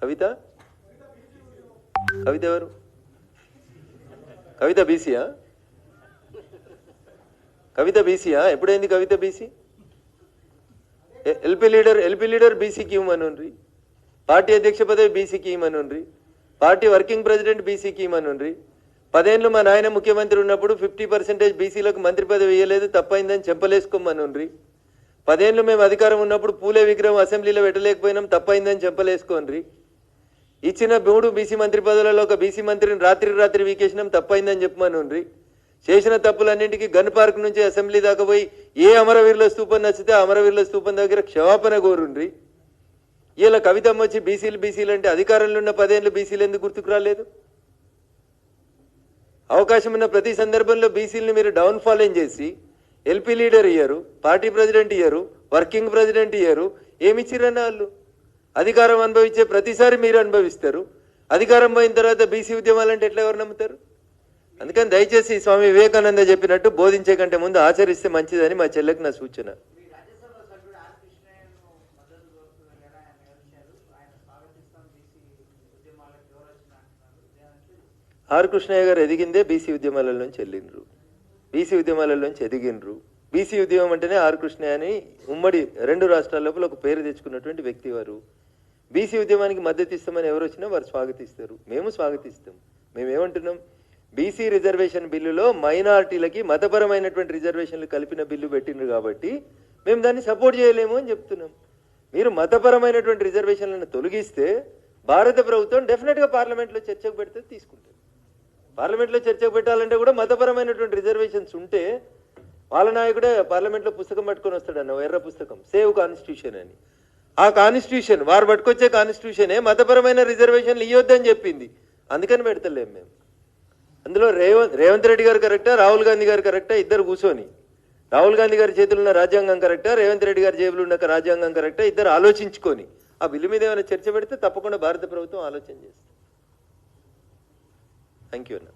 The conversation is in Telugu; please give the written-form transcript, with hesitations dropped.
కవిత కవిత ఎవరు? కవిత బీసీయా? కవిత బీసీయా? ఎప్పుడైంది కవిత బీసీ? ఎల్పీ లీడర్ బీసీకి ఇవ్వమనుండ్రి, పార్టీ అధ్యక్ష పదవి బీసీకి ఇవ్వమనుండ్రి, పార్టీ వర్కింగ్ ప్రెసిడెంట్ బీసీకి ఇవ్వమనుండ్రి. 10 ఏళ్ళు మా నాయన ముఖ్యమంత్రి ఉన్నప్పుడు 50% బీసీలకు మంత్రి పదవి ఇవ్వలేదు, తప్పైందని చెంపలేసుకోమనుండ్రి. 10 ఏళ్ళు మేము అధికారం ఉన్నప్పుడు పూలే విగ్రహం అసెంబ్లీలో పెట్టలేకపోయినాం, తప్పైందని చెంపలేసుకోండి. ఇచ్చిన 3 బీసీ మంత్రి పదవులలో ఒక బీసీ మంత్రిని రాత్రి వీకేసినాం, తప్పైందని చెప్పమనుండ్రి. చేసిన తప్పులన్నింటికి గన్ పార్క్ నుంచి అసెంబ్లీ దాకా పోయి ఏ అమరవీరుల స్తూపం నచ్చితే అమరవీరుల స్తూపం దగ్గర క్షమాపణ కోరుండ్రి. ఇలా కవితమ్మ వచ్చి బీసీలు అంటే అధికారంలో ఉన్న 10 ఏళ్ళు బీసీలు ఎందుకు గుర్తుకు రాలేదు? అవకాశం ఉన్న ప్రతి సందర్భంలో బీసీలని మీరు డౌన్ఫాల్ ఏం చేసి ఎల్పీ లీడర్ ఇయ్యరు, పార్టీ ప్రెసిడెంట్ ఇయ్యరు, వర్కింగ్ ప్రెసిడెంట్ ఇయ్యరు. ఏమిచ్చిరన్న వాళ్ళు? అధికారం అనుభవించే ప్రతిసారి మీరు అనుభవిస్తారు. అధికారం పోయిన తర్వాత బీసీ ఉద్యమాలంటే ఎట్లా ఎవరు నమ్ముతారు? అందుకని దయచేసి స్వామి వివేకానంద చెప్పినట్టు బోధించే కంటే ముందు ఆచరిస్తే మంచిదని మా చెల్లెకి నా సూచన. ఆర్ కృష్ణయ్య గారు ఎదిగిందే బీసీ ఉద్యమాల నుంచి వెళ్ళిండ్రు, బీసీ ఉద్యమాల నుంచి ఎదిగినరు. బీసీ ఉద్యమం అంటేనే ఆర్ కృష్ణయ్య అని ఉమ్మడి 2 రాష్ట్రాల లోపల ఒక పేరు తెచ్చుకున్నటువంటి వ్యక్తి వారు. బీసీ ఉద్యమానికి మద్దతు ఇస్తామని ఎవరు వచ్చినా వారు స్వాగతిస్తారు, మేము స్వాగతిస్తాం. మేమేమంటున్నాం? బీసీ రిజర్వేషన్ బిల్లులో మైనారిటీలకి మతపరమైనటువంటి రిజర్వేషన్లు కలిపిన బిల్లు పెట్టిండ్రు కాబట్టి మేము దాన్ని సపోర్ట్ చేయలేము అని చెప్తున్నాం. మీరు మతపరమైనటువంటి రిజర్వేషన్లను తొలగిస్తే భారత ప్రభుత్వం డెఫినెట్గా పార్లమెంట్లో చర్చకు పెడితే తీసుకుంటుంది. పార్లమెంట్లో చర్చకు పెట్టాలంటే కూడా మతపరమైనటువంటి రిజర్వేషన్స్ ఉంటే వాళ్ళ నాయకుడే పార్లమెంట్లో పుస్తకం పట్టుకొని వస్తాడన్న, ఎర్ర పుస్తకం, సేవ్ కాన్స్టిట్యూషన్ అని. ఆ కాన్స్టిట్యూషన్ వారు పట్టుకొచ్చే కాన్స్టిట్యూషనే మతపరమైన రిజర్వేషన్లు ఇవ్వద్దని చెప్పింది. అందుకని పెడతలేము మేము. అందులో రేవంత్ రెడ్డి గారు కరెక్టా, రాహుల్ గాంధీ గారు కరెక్టా? ఇద్దరు కూర్చొని, రాహుల్ గాంధీ గారి చేతులు ఉన్న రాజ్యాంగం కరెక్టా, రేవంత్ రెడ్డి గారి జేబులు ఉన్న రాజ్యాంగం కరెక్టా? ఇద్దరు ఆలోచించుకొని ఆ బిల్లు మీద ఏమైనా చర్చ పెడితే తప్పకుండా భారత ప్రభుత్వం ఆలోచన చేస్తుంది. థ్యాంక్ యూ అన్న.